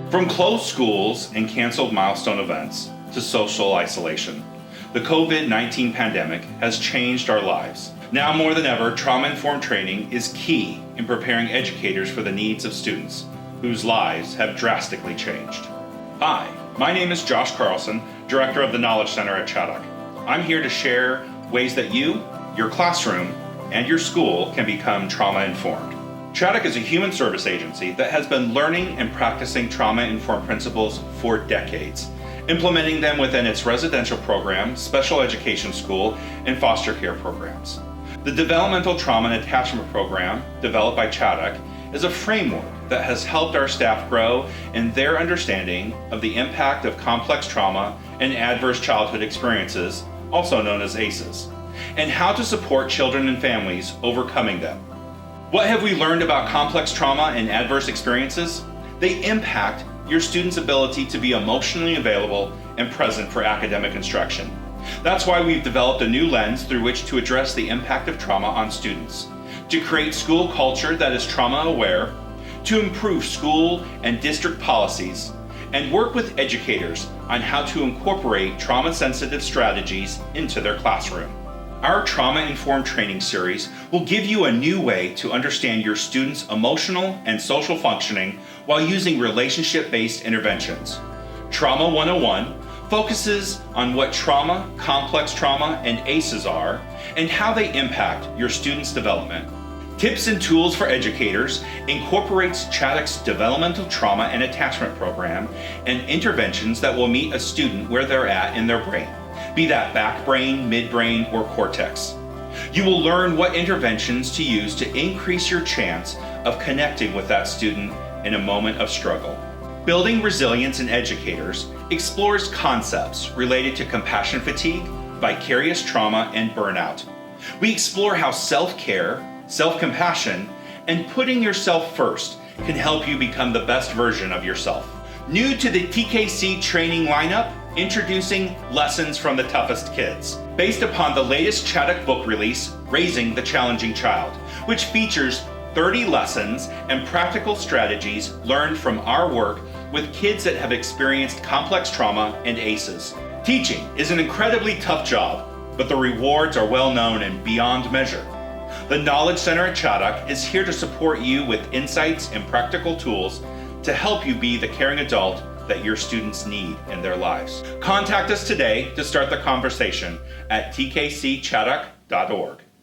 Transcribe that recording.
From closed schools and canceled milestone events to social isolation, the COVID-19 pandemic has changed our lives. Now more than ever, trauma-informed training is key in preparing educators for the needs of students whose lives have drastically changed. Hi, my name is Josh Carlson, Director of the Knowledge Center at Chaddock. I'm here to share ways that you, your classroom, and your school can become trauma-informed. Chaddock is a human service agency that has been learning and practicing trauma-informed principles for decades, implementing them within its residential program, special education school, and foster care programs. The Developmental Trauma and Attachment Program, developed by Chaddock, is a framework that has helped our staff grow in their understanding of the impact of complex trauma and adverse childhood experiences, also known as ACEs, and how to support children and families overcoming them. What have we learned about complex trauma and adverse experiences? They impact your students' ability to be emotionally available and present for academic instruction. That's why we've developed a new lens through which to address the impact of trauma on students, to create school culture that is trauma aware, to improve school and district policies, and work with educators on how to incorporate trauma-sensitive strategies into their classroom. Our trauma-informed training series will give you a new way to understand your students' emotional and social functioning while using relationship-based interventions. Trauma 101 focuses on what trauma, complex trauma, and ACEs are, and how they impact your students' development. Tips and Tools for Educators incorporates Chaddock's Developmental Trauma and Attachment Program and interventions that will meet a student where they're at in their brain, be that back brain, midbrain, or cortex. You will learn what interventions to use to increase your chance of connecting with that student in a moment of struggle. Building Resilience in Educators explores concepts related to compassion fatigue, vicarious trauma, and burnout. We explore how self-care, self-compassion, and putting yourself first can help you become the best version of yourself. New to the TKC training lineup, introducing Lessons from the Toughest Kids, based upon the latest Chaddock book release, Raising the Challenging Child, which features 30 lessons and practical strategies learned from our work with kids that have experienced complex trauma and ACEs. Teaching is an incredibly tough job, but the rewards are well known and beyond measure. The Knowledge Center at Chaddock is here to support you with insights and practical tools to help you be the caring adult that your students need in their lives. Contact us today to start the conversation at tkcchaddock.org.